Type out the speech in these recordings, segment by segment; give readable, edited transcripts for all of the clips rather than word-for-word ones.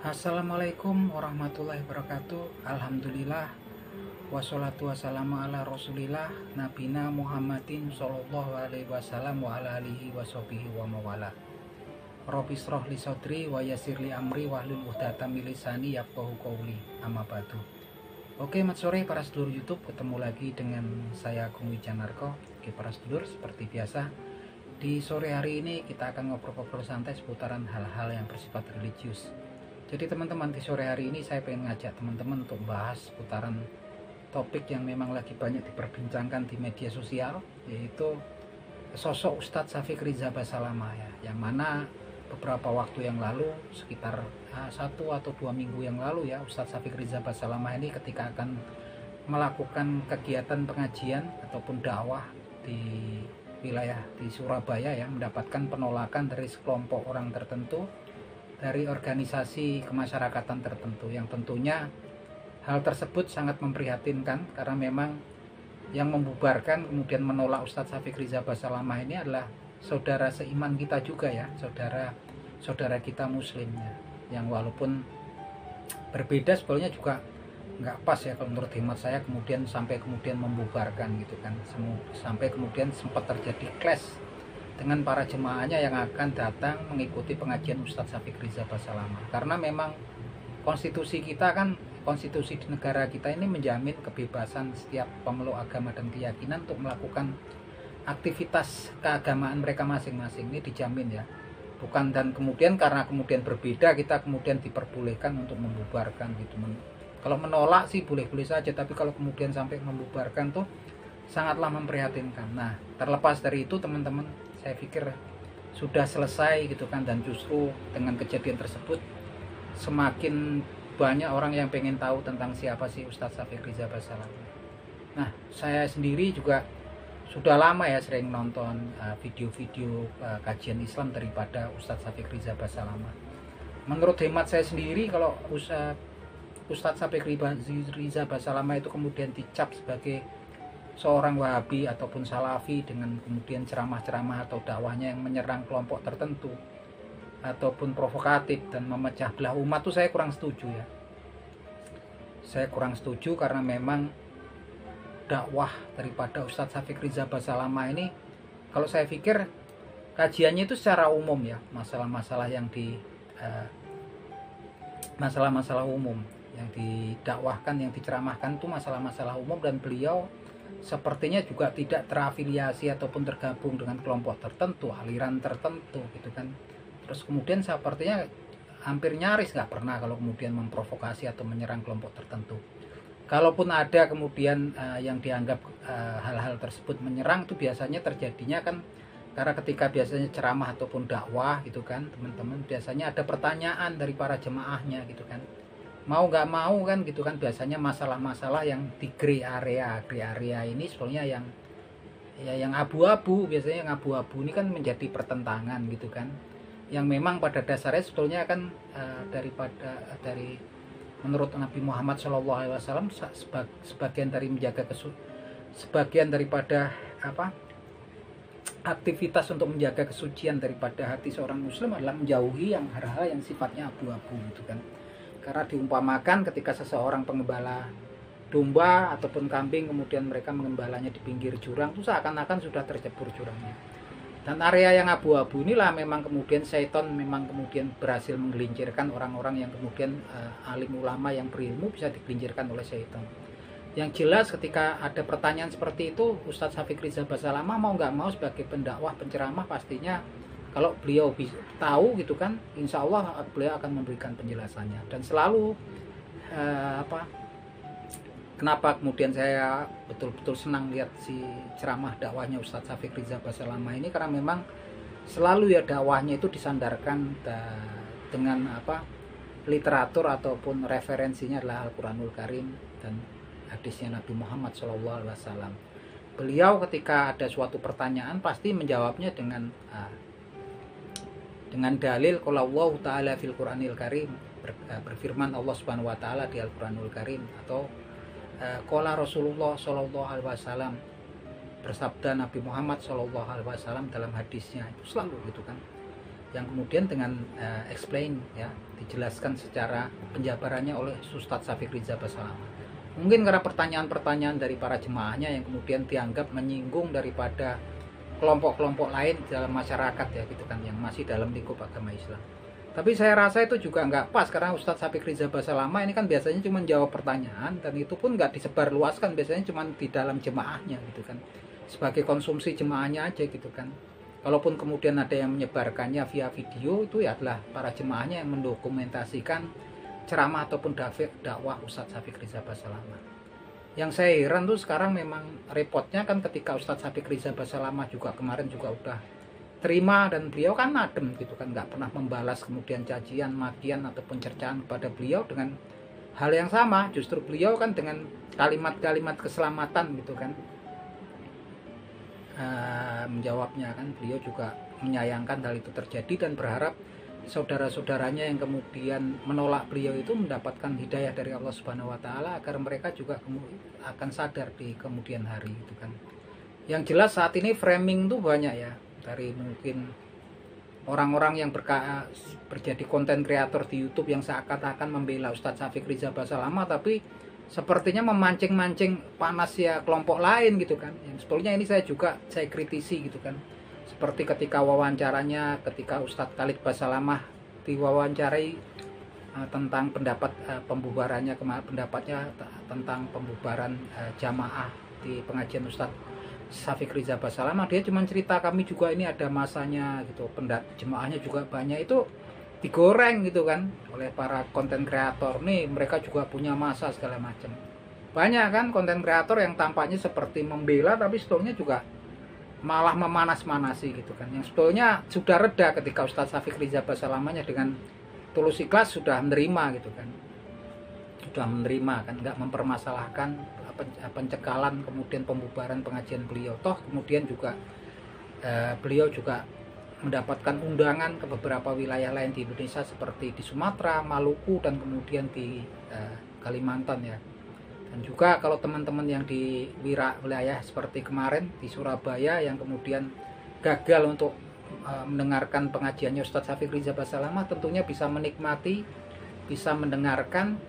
Assalamualaikum warahmatullahi wabarakatuh. Alhamdulillah wassalatu wassalamu ala rasulillah nabina Muhammadin sallallahu alaihi wasallam wa ala alihi washabihi wa mawala. Rabbi shrah li sadri wa yassir li amri wahlul 'uqdatam min lisani yafqahu qawli. Amma ba'du. Oke, mat sore para sedulur YouTube, ketemu lagi dengan saya Agung Wijanarko. Oke, para sedulur, seperti biasa di sore hari ini kita akan ngobrol-ngobrol santai seputaran hal-hal yang bersifat religius. Jadi teman-teman, di sore hari ini saya pengen ngajak teman-teman untuk bahas seputaran topik yang memang lagi banyak diperbincangkan di media sosial, yaitu sosok Ustadz Syafiq Riza Basalamah ya, yang mana beberapa waktu yang lalu, sekitar 1 atau 2 minggu yang lalu ya, Ustadz Syafiq Riza Basalamah ini ketika akan melakukan kegiatan pengajian ataupun dakwah di wilayah di Surabaya ya, mendapatkan penolakan dari sekelompok orang tertentu, dari organisasi kemasyarakatan tertentu, yang tentunya hal tersebut sangat memprihatinkan karena memang yang membubarkan kemudian menolak Ustadz Syafiq Riza Basalamah ini adalah saudara seiman kita juga ya, saudara kita muslimnya, yang walaupun berbeda sebetulnya juga nggak pas ya kalau menurut hemat saya sampai kemudian membubarkan gitu kan, sampai kemudian sempat terjadi clash dengan para jemaahnya yang akan datang mengikuti pengajian Ustadz Syafiq Riza Basalamah. Karena memang konstitusi kita kan, konstitusi di negara kita ini menjamin kebebasan setiap pemeluk agama dan keyakinan untuk melakukan aktivitas keagamaan mereka masing-masing, ini dijamin ya. Bukan dan kemudian karena kemudian berbeda kita kemudian diperbolehkan untuk membubarkan gitu. Kalau menolak sih boleh-boleh saja, tapi kalau kemudian sampai membubarkan tuh sangatlah memprihatinkan. Nah, terlepas dari itu teman-teman, saya pikir sudah selesai gitu kan, dan justru dengan kejadian tersebut semakin banyak orang yang pengen tahu tentang siapa sih Ustadz Syafiq Riza Basalamah. Nah, saya sendiri juga sudah lama ya sering nonton video-video kajian Islam daripada Ustadz Syafiq Riza Basalamah. Menurut hemat saya sendiri, kalau Ustadz Syafiq Riza Basalamah itu kemudian dicap sebagai seorang Wahabi ataupun Salafi dengan kemudian ceramah-ceramah atau dakwahnya yang menyerang kelompok tertentu ataupun provokatif dan memecah belah umat, itu saya kurang setuju ya. Saya kurang setuju karena memang dakwah daripada Ustadz Syafiq Riza Basalamah ini, kalau saya pikir kajiannya itu secara umum ya, masalah-masalah yang masalah-masalah umum yang didakwahkan, yang diceramahkan itu masalah-masalah umum, dan beliau sepertinya juga tidak terafiliasi ataupun tergabung dengan kelompok tertentu, aliran tertentu gitu kan. Terus kemudian sepertinya hampir nyaris nggak pernah kalau kemudian memprovokasi atau menyerang kelompok tertentu. Kalaupun ada kemudian yang dianggap hal-hal tersebut menyerang, itu biasanya terjadinya kan karena ketika biasanya ceramah ataupun dakwah gitu kan teman-teman, biasanya ada pertanyaan dari para jemaahnya gitu kan, mau nggak mau kan gitu kan. Biasanya masalah-masalah yang di gray area ini sebetulnya yang abu-abu, biasanya yang abu-abu ini kan menjadi pertentangan gitu kan, yang memang pada dasarnya sebetulnya kan dari menurut Nabi Muhammad SAW sebagian daripada aktivitas untuk menjaga kesucian daripada hati seorang muslim adalah menjauhi yang hal-hal yang sifatnya abu-abu gitu kan. Karena diumpamakan ketika seseorang pengembala domba ataupun kambing, kemudian mereka mengembalanya di pinggir jurang, itu seakan-akan sudah tercebur jurangnya. Dan area yang abu-abu inilah memang kemudian syaitan memang kemudian berhasil menggelincirkan orang-orang yang kemudian alim ulama yang berilmu bisa digelincirkan oleh syaitan. Yang jelas ketika ada pertanyaan seperti itu, Ustadz Syafiq Riza Basalamah mau nggak mau sebagai pendakwah, penceramah, pastinya kalau beliau tahu gitu kan, insya Allah beliau akan memberikan penjelasannya. Dan selalu kenapa kemudian saya betul-betul senang lihat si ceramah dakwahnya Ustadz Syafiq Riza Basalamah ini, karena memang selalu ya dakwahnya itu disandarkan dengan literatur ataupun referensinya adalah Al-Quranul Karim dan hadisnya Nabi Muhammad SAW. Beliau ketika ada suatu pertanyaan pasti menjawabnya dengan dalil qala Allah Ta'ala fil Quranil Karim, berfirman Allah Subhanahu wa taala di Al-Quranul Karim, atau qala Rasulullah sallallahu alaihi wasallam, bersabda Nabi Muhammad sallallahu alaihi wasallam dalam hadisnya, itu selalu gitu kan. yang kemudian dengan explain ya, dijelaskan secara penjabarannya oleh Ustadz Syafiq Riza Basalamah. Mungkin karena pertanyaan-pertanyaan dari para jemaahnya yang kemudian dianggap menyinggung daripada kelompok-kelompok lain dalam masyarakat ya gitu kan, yang masih dalam lingkup agama Islam. Tapi saya rasa itu juga nggak pas, karena Ustadz Syafiq Riza Basalamah ini kan biasanya cuma jawab pertanyaan, dan itu pun nggak disebarluaskan, biasanya cuma di dalam jemaahnya gitu kan, sebagai konsumsi jemaahnya aja gitu kan. Kalaupun kemudian ada yang menyebarkannya via video, itu ya adalah para jemaahnya yang mendokumentasikan ceramah ataupun dakwah Ustadz Syafiq Riza Basalamah. Yang saya heran tuh sekarang memang repotnya kan, ketika Ustadz Syafiq Riza Basalamah juga kemarin juga udah terima, dan beliau kan adem gitu kan, nggak pernah membalas kemudian cacian, makian ataupun cercaan kepada beliau dengan hal yang sama. Justru beliau kan dengan kalimat-kalimat keselamatan gitu kan menjawabnya kan. Beliau juga menyayangkan hal itu terjadi dan berharap saudara-saudaranya yang kemudian menolak beliau itu mendapatkan hidayah dari Allah Subhanahu wa taala, agar mereka juga akan sadar di kemudian hari gitu kan. Yang jelas saat ini framing tuh banyak ya, dari mungkin orang-orang yang berjadi konten kreator di YouTube yang seakan-akan membela Ustadz Syafiq Riza Basalamah, tapi sepertinya memancing-mancing panas ya kelompok lain gitu kan. Yang sebetulnya ini saya kritisi gitu kan. Seperti ketika wawancaranya, ketika Ustadz Khalid Basalamah diwawancarai tentang pembubarannya, pendapatnya tentang pembubaran jamaah di pengajian Ustadz Syafiq Riza Basalamah, dia cuma cerita kami juga ini ada masanya gitu, jemaahnya juga banyak, itu digoreng gitu kan oleh para konten kreator. Nih mereka juga punya masa segala macam. Banyak kan konten kreator yang tampaknya seperti membela, tapi sebetulnya juga malah memanas-manasi gitu kan, yang sebetulnya sudah reda ketika Ustadz Syafiq Riza Basalamahnya dengan tulus ikhlas sudah menerima gitu kan, sudah menerima kan, nggak mempermasalahkan pencekalan kemudian pembubaran pengajian beliau. Toh kemudian juga beliau juga mendapatkan undangan ke beberapa wilayah lain di Indonesia seperti di Sumatera, Maluku, dan kemudian di Kalimantan ya. Dan juga kalau teman-teman yang di wilayah seperti kemarin di Surabaya yang kemudian gagal untuk mendengarkan pengajiannya Ustadz Syafiq Riza Basalamah, tentunya bisa menikmati, bisa mendengarkan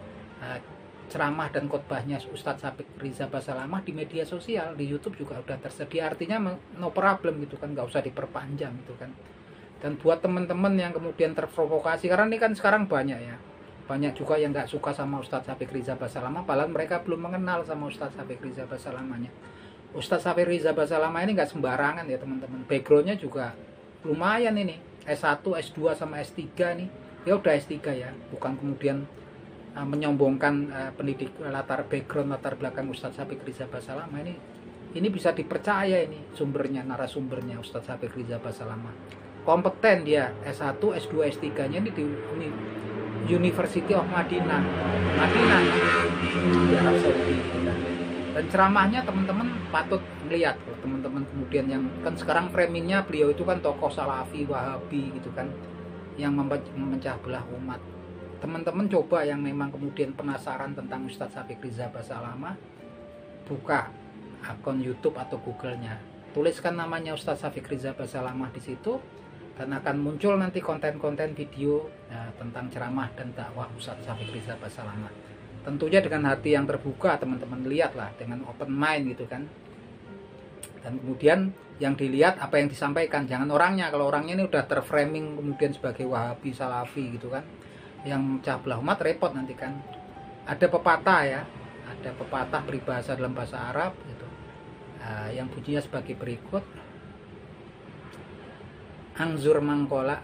ceramah dan khotbahnya Ustadz Syafiq Riza Basalamah di media sosial, di YouTube juga udah tersedia. Artinya no problem gitu kan, nggak usah diperpanjang gitu kan. Dan buat teman-teman yang kemudian terprovokasi, karena ini kan sekarang banyak ya, banyak juga yang nggak suka sama Ustadz Syafiq Riza Basalamah, padahal mereka belum mengenal sama Ustadz Syafiq Riza Basalamahnya. Ustadz Syafiq Riza Basalamah ini nggak sembarangan ya teman-teman, backgroundnya juga lumayan ini, S1, S2 sama S3 nih, dia udah S3 ya, bukan kemudian menyombongkan latar belakang Ustadz Syafiq Riza Basalamah. Ini bisa dipercaya, ini sumbernya, narasumbernya Ustadz Syafiq Riza Basalamah kompeten, dia S1, S2, S3 nya ini di University of Madinah di Arab Saudi. Dan ceramahnya teman-teman patut melihat, kalau teman-teman kemudian yang kan sekarang framingnya beliau itu kan tokoh Salafi, Wahabi gitu kan, yang memecah belah umat. Teman-teman coba yang memang kemudian penasaran tentang Ustadz Syafiq Riza Basalamah, buka akun YouTube atau Google-nya, tuliskan namanya Ustadz Syafiq Riza Basalamah di situ, dan akan muncul nanti konten-konten video tentang ceramah dan dakwah Ustadz Syafiq Riza Basalamah. Tentunya dengan hati yang terbuka, teman-teman lihatlah dengan open mind gitu kan. Dan kemudian yang dilihat apa yang disampaikan, jangan orangnya. Kalau orangnya ini udah terframing kemudian sebagai Wahabi, Salafi gitu kan, yang memecah belah umat, repot nanti kan. Ada pepatah ya, ada pepatah peribahasa dalam bahasa Arab gitu, yang bunyinya sebagai berikut: angzur makola,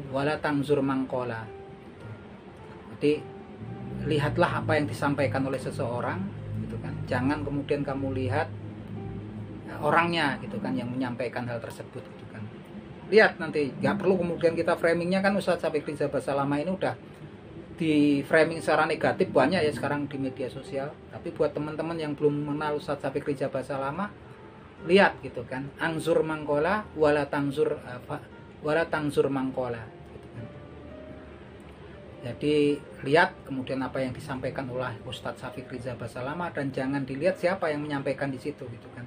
wala tangzur mangkola. Jadi lihatlah apa yang disampaikan oleh seseorang gitu kan, jangan kemudian kamu lihat orangnya gitu kan yang menyampaikan hal tersebut gitu kan. Lihat nanti, nggak perlu kemudian kita framingnya kan. Ustadz Syafiq Riza Basalamah ini udah di framing secara negatif banyak ya sekarang di media sosial. Tapi buat teman-teman yang belum mengenal Ustadz Syafiq Riza Basalamah, lihat gitu kan, angzur mangkola wala tangzur mangkola gitu kan. Jadi lihat kemudian apa yang disampaikan oleh Ustadz Syafiq Riza Basalamah, dan jangan dilihat siapa yang menyampaikan di situ gitu kan.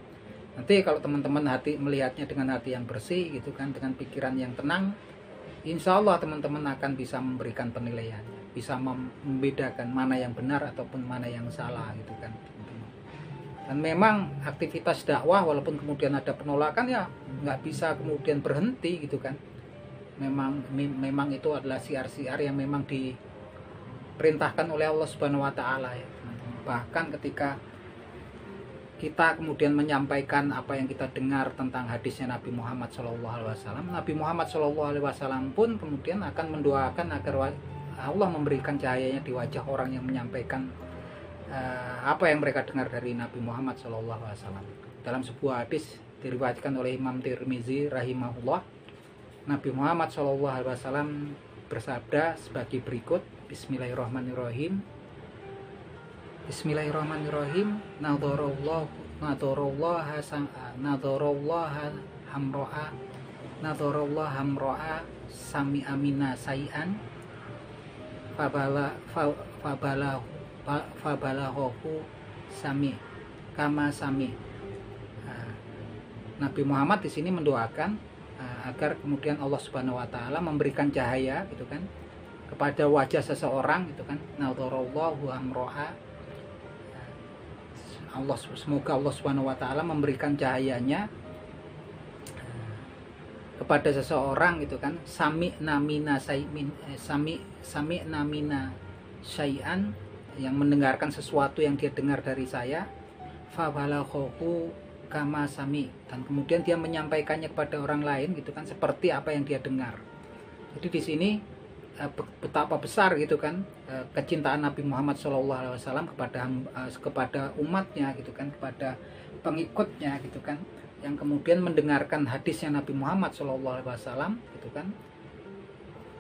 Nanti kalau teman-teman hati melihatnya dengan hati yang bersih gitu kan, dengan pikiran yang tenang, insya Allah teman-teman akan bisa memberikan penilaiannya, bisa membedakan mana yang benar ataupun mana yang salah gitu kan, teman-teman. Dan memang aktivitas dakwah walaupun kemudian ada penolakan ya nggak bisa kemudian berhenti gitu kan. Memang itu adalah siar-siar yang memang diperintahkan oleh Allah Subhanahu wa taala ya, teman-teman. Bahkan ketika kita kemudian menyampaikan apa yang kita dengar tentang hadisnya Nabi Muhammad SAW, Nabi Muhammad SAW pun kemudian akan mendoakan agar Allah memberikan cahayanya di wajah orang yang menyampaikan apa yang mereka dengar dari Nabi Muhammad SAW. Dalam sebuah hadis diriwayatkan oleh Imam Tirmizi rahimahullah, Nabi Muhammad SAW bersabda sebagai berikut, Bismillahirrahmanirrahim. Bismillahirrahmanirrahim. Nadharallah hamro'a sami amina sayan fabalahu sami kama sami. Nabi Muhammad di sini mendoakan agar kemudian Allah Subhanahu wa taala memberikan cahaya gitu kan kepada wajah seseorang gitu kan. Nadharallahu hamro'a, semoga Allah Subhanahu wa taala memberikan cahayanya kepada seseorang gitu kan. Sami namina syai'an, yang mendengarkan sesuatu yang dia dengar dari saya, fa balaghahu kama sami, dan kemudian dia menyampaikannya kepada orang lain gitu kan seperti apa yang dia dengar. Jadi di sini betapa besar gitu kan kecintaan Nabi Muhammad SAW kepada umatnya gitu kan, kepada pengikutnya gitu kan, yang kemudian mendengarkan hadisnya Nabi Muhammad SAW gitu kan,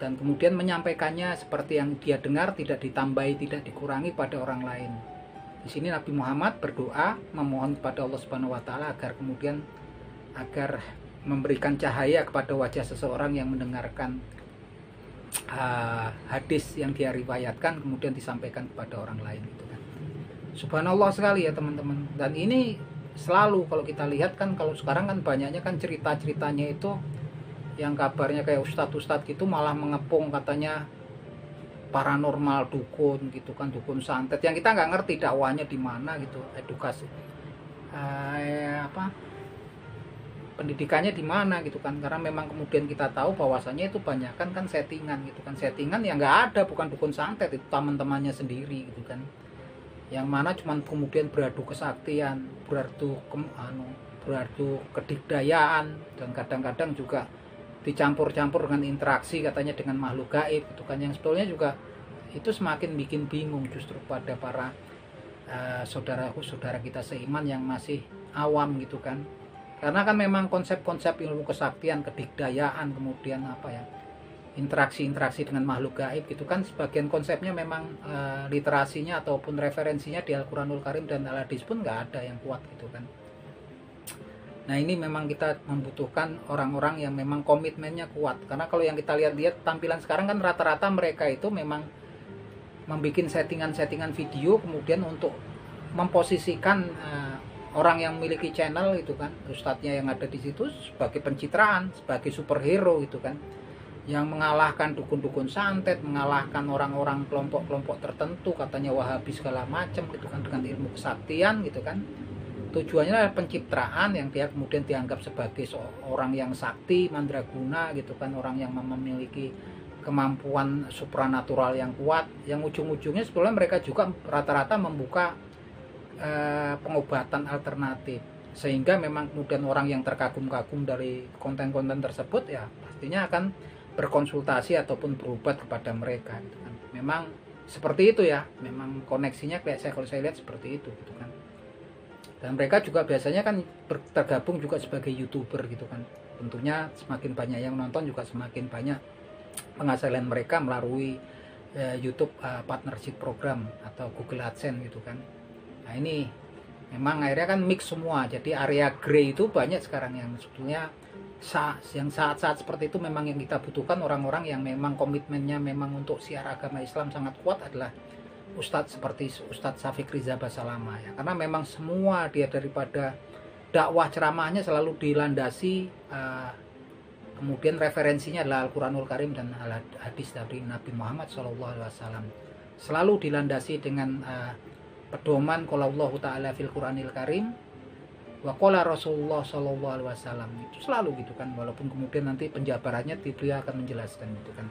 dan kemudian menyampaikannya seperti yang dia dengar, tidak ditambahi, tidak dikurangi pada orang lain. Di sini Nabi Muhammad berdoa memohon kepada Allah Subhanahu wa taala agar kemudian memberikan cahaya kepada wajah seseorang yang mendengarkan hadis yang dia riwayatkan kemudian disampaikan kepada orang lain gitu kan. Subhanallah sekali ya teman-teman. Dan ini selalu kalau kita lihat kan, kalau sekarang kan banyaknya kan cerita-ceritanya itu yang kabarnya kayak ustadz-ustadz gitu malah mengepung katanya paranormal, dukun gitu kan, dukun santet yang kita nggak ngerti dakwahnya di mana gitu, edukasi pendidikannya di mana gitu kan, karena memang kemudian kita tahu bahwasannya itu banyak kan settingan gitu kan, settingan yang nggak ada, bukan dukun santet, itu teman-temannya sendiri gitu kan, yang mana cuman kemudian beradu kesaktian, beradu kedikdayaan, dan kadang-kadang juga dicampur-campur dengan interaksi katanya dengan makhluk gaib gitu kan, yang sebetulnya juga itu semakin bikin bingung justru pada para saudara kita seiman yang masih awam gitu kan. Karena kan memang konsep-konsep ilmu kesaktian, kedikdayaan, kemudian interaksi-interaksi dengan makhluk gaib gitu kan, sebagian konsepnya memang literasinya ataupun referensinya di Al-Quranul Karim dan Al-Hadis pun nggak ada yang kuat gitu kan. Nah ini memang kita membutuhkan orang-orang yang memang komitmennya kuat, karena kalau yang kita lihat tampilan sekarang kan rata-rata mereka itu memang membuat settingan-settingan video kemudian untuk memposisikan orang yang memiliki channel itu kan, ustadznya yang ada di situ sebagai pencitraan, sebagai superhero gitu kan, yang mengalahkan dukun-dukun santet, mengalahkan orang-orang kelompok-kelompok tertentu, katanya Wahabi segala macam gitu kan, dengan ilmu kesaktian gitu kan. Tujuannya adalah pencitraan, yang dia kemudian dianggap sebagai seorang yang sakti, mandraguna gitu kan, orang yang memiliki kemampuan supranatural yang kuat, yang ujung-ujungnya sebetulnya mereka juga rata-rata membuka pengobatan alternatif, sehingga memang kemudian orang yang terkagum-kagum dari konten-konten tersebut ya pastinya akan berkonsultasi ataupun berobat kepada mereka gitu kan. Memang seperti itu ya, memang koneksinya kayak kalau saya lihat seperti itu gitu kan. Dan mereka juga biasanya kan tergabung juga sebagai YouTuber gitu kan. Tentunya semakin banyak yang nonton juga semakin banyak penghasilan mereka melalui YouTube partnership program atau Google AdSense gitu kan. Nah ini memang akhirnya kan mix semua, jadi area grey itu banyak sekarang yang sebetulnya saat-saat seperti itu memang yang kita butuhkan orang-orang yang memang komitmennya memang untuk siar agama Islam sangat kuat adalah ustadz seperti Ustadz Syafiq Riza Basalama ya, karena memang semua dia daripada dakwah ceramahnya selalu dilandasi kemudian referensinya adalah Al-Quranul Karim dan hadis dari Nabi Muhammad SAW. Selalu dilandasi dengan pedoman qala Allah Ta'ala fil Quranil Karim wa qala Rasulullah SAW. Itu selalu gitu kan, walaupun kemudian nanti penjabarannya dia akan menjelaskan gitu kan.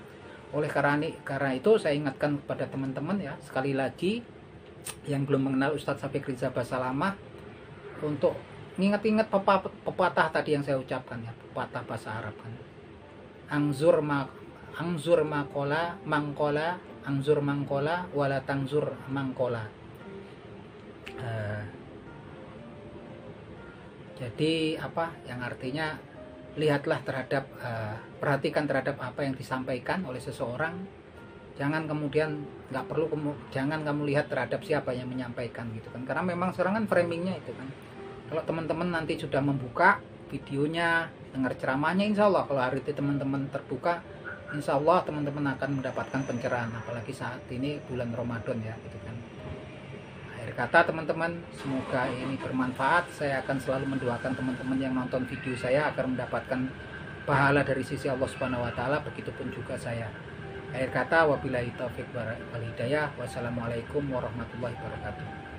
Oleh karena itu saya ingatkan kepada teman-teman ya, sekali lagi yang belum mengenal Ustadz Syafiq Riza Basalamah untuk ingat-ingat pepatah tadi yang saya ucapkan ya, pepatah bahasa Arab kan. Angzur mangkola angzur mangkola wala tangzur mangkola. Jadi apa yang artinya lihatlah terhadap perhatikan terhadap apa yang disampaikan oleh seseorang, jangan kemudian jangan kamu lihat terhadap siapa yang menyampaikan gitu kan, karena memang sekarang kan framingnya itu kan, kalau teman-teman nanti sudah membuka videonya, dengar ceramahnya, insya Allah kalau hari itu teman-teman terbuka, insya Allah teman-teman akan mendapatkan pencerahan, apalagi saat ini bulan Ramadan ya gitu kan. Akhir kata teman-teman, semoga ini bermanfaat. Saya akan selalu mendoakan teman-teman yang nonton video saya agar mendapatkan pahala dari sisi Allah Subhanahu wa taala, begitupun juga saya. Akhir kata, wabillahi taufiq wal hidayah. Wassalamualaikum warahmatullahi wabarakatuh.